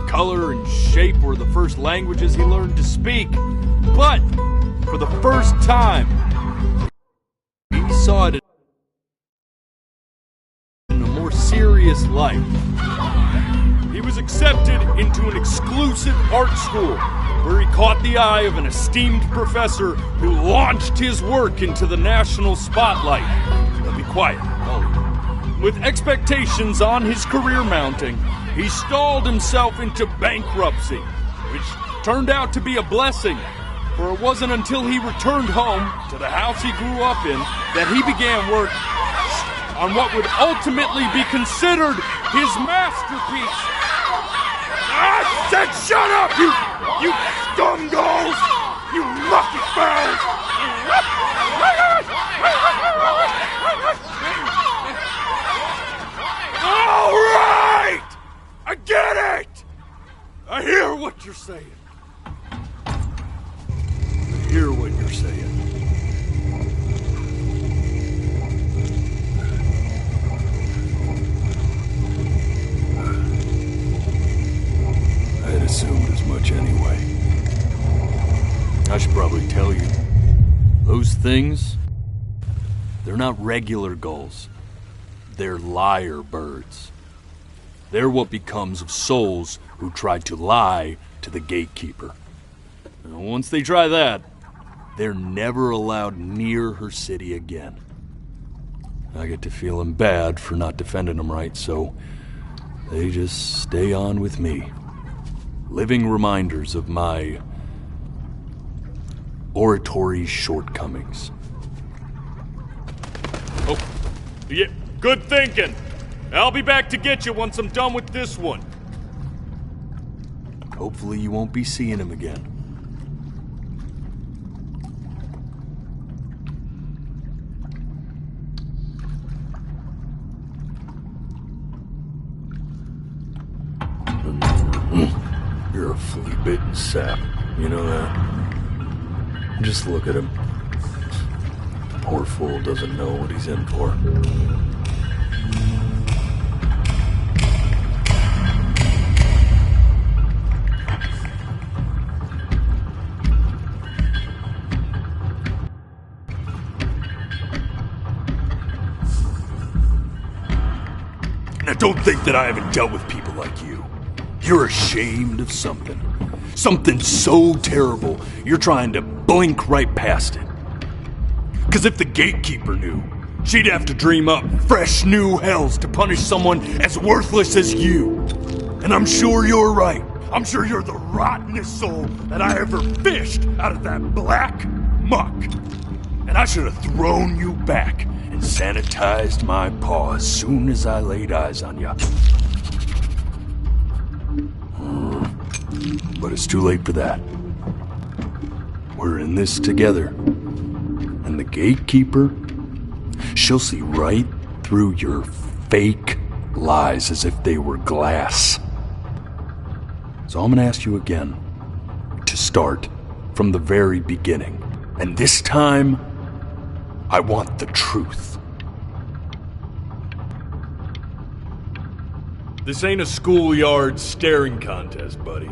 Color and shape were the first languages he learned to speak. But, for the first time, he saw it in a more serious light. He was accepted into an exclusive art school, where he caught the eye of an esteemed professor who launched his work into the national spotlight. Now be quiet, all of you. With expectations on his career mounting, he stalled himself into bankruptcy, which turned out to be a blessing, for it wasn't until he returned home to the house he grew up in that he began work on what would ultimately be considered his masterpiece. I said shut up, you scumballs! You lucky fowls! All right! I get it! I hear what you're saying. I hear what you're saying. I had assumed as much anyway. I should probably tell you, those things, they're not regular gulls. They're lyre birds. They're what becomes of souls who try to lie to the gatekeeper. And once they try that, they're never allowed near her city again. I get to feeling bad for not defending them right, so they just stay on with me. Living reminders of my oratory shortcomings. Oh, yeah, good thinking. I'll be back to get you once I'm done with this one. Hopefully you won't be seeing him again. You're a flea-bitten sap, you know that? Just look at him. Poor fool doesn't know what he's in for. Now don't think that I haven't dealt with people like you. You're ashamed of something. Something so terrible, you're trying to blink right past it. Because if the gatekeeper knew, she'd have to dream up fresh new hells to punish someone as worthless as you. And I'm sure you're right. I'm sure you're the rottenest soul that I ever fished out of that black muck. And I should have thrown you back and sanitized my paw as soon as I laid eyes on you. But it's too late for that. We're in this together. And the gatekeeper, she'll see right through your fake lies as if they were glass. So I'm gonna ask you again to start from the very beginning. And this time, I want the truth. This ain't a schoolyard staring contest, buddy.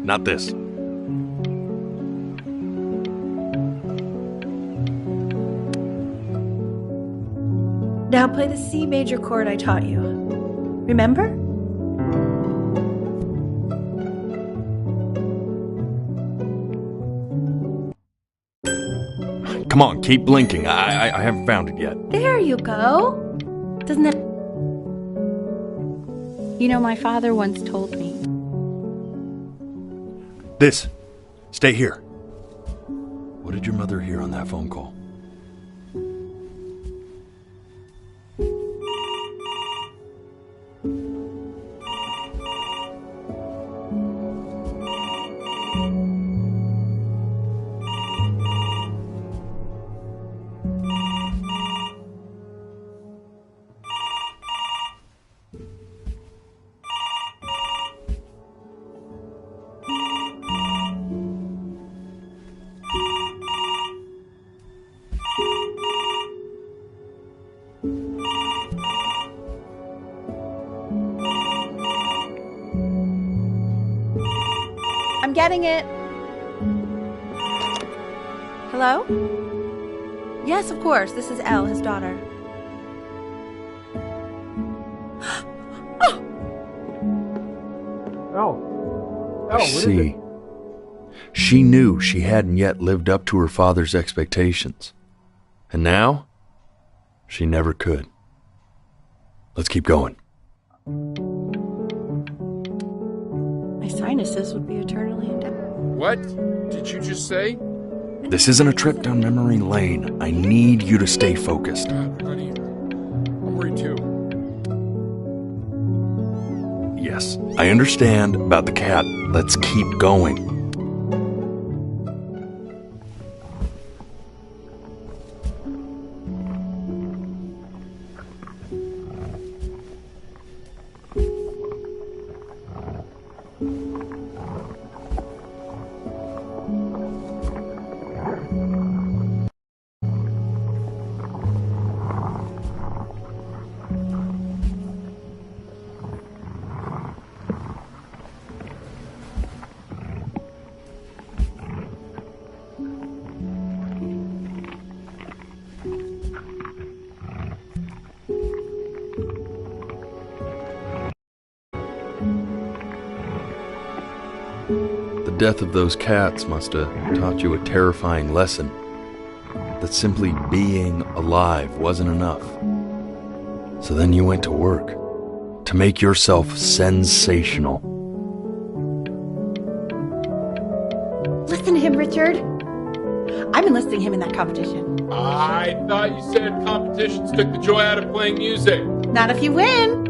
Not this. Now play the C major chord I taught you. Remember? Come on, keep blinking. I haven't found it yet. There you go. Doesn't that... You know, my father once told me. This. Stay here. What did your mother hear on that phone call? I'm getting it. Hello? Yes, of course. This is Elle, his daughter. What is it? She knew she hadn't yet lived up to her father's expectations. And now, she never could. Let's keep going. My sinuses would be eternally indebted. What did you just say? This isn't a trip down memory lane. I need you to stay focused. Honey, I'm worried too. Yes, I understand about the cat. Let's keep going. The death of those cats must have taught you a terrifying lesson. That simply being alive wasn't enough. So then you went to work to make yourself sensational. Listen to him, Richard. I'm enlisting him in that competition. I thought you said competitions took the joy out of playing music. Not if you win.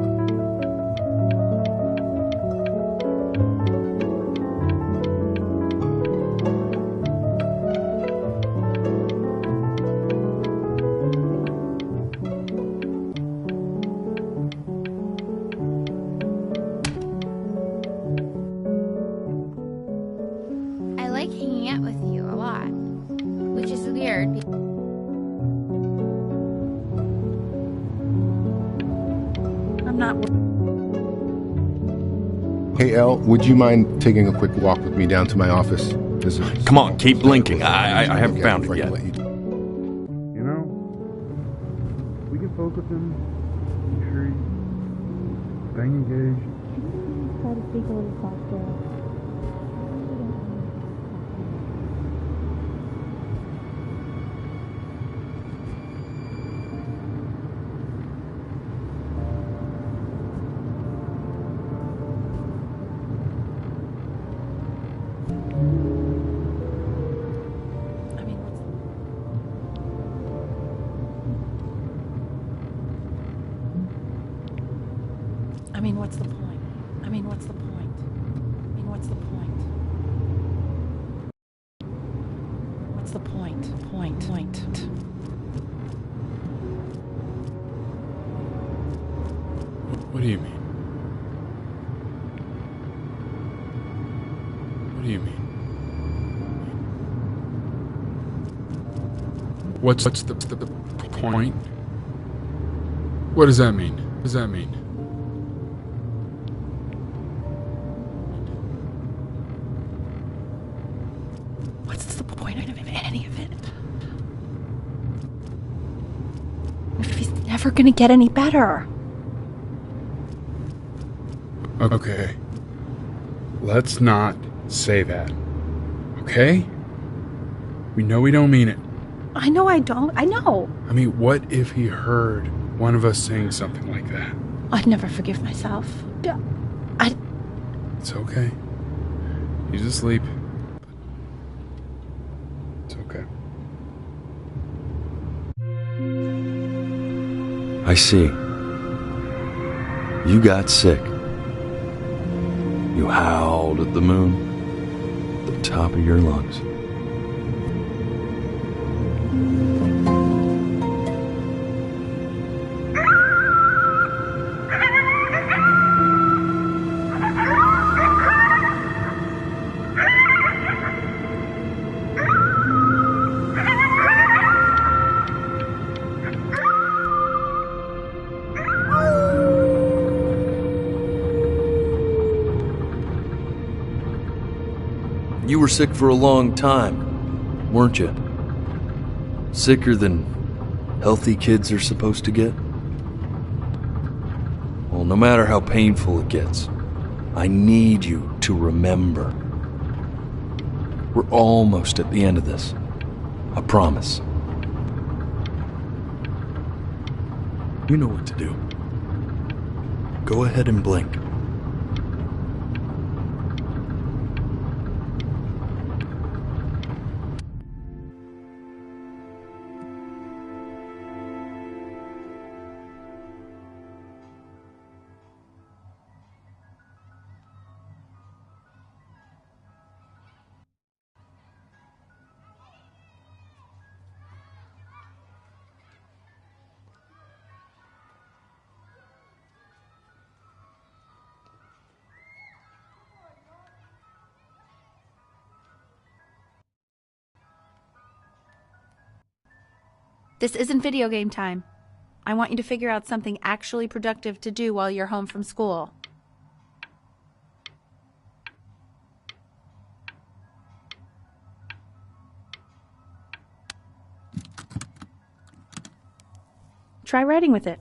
I like hanging out with you a lot, which is weird. I'm not. Hey, Elle, would you mind taking a quick walk with me down to my office? Come on, keep blinking. I haven't found it yet. You know, we can focus him, make sure he's staying engaged. Try to speak a little softer. what's the point? I mean, what's the point? What's the point? What's the point? Point. What do you mean? What do you mean? What's the point? What does that mean? What does that mean? What's the point of any of it? If he's never gonna get any better. Okay. Let's not say that. Okay? We know we don't mean it. I know I don't. I know. I mean, what if he heard one of us saying something like that? I'd never forgive myself. It's okay. He's asleep. It's okay. I see. You got sick. You howled at the moon at the top of your lungs. You were sick for a long time, weren't you? Sicker than healthy kids are supposed to get? Well, no matter how painful it gets, I need you to remember. We're almost at the end of this. I promise. You know what to do. Go ahead and blink. This isn't video game time. I want you to figure out something actually productive to do while you're home from school. Try writing with it.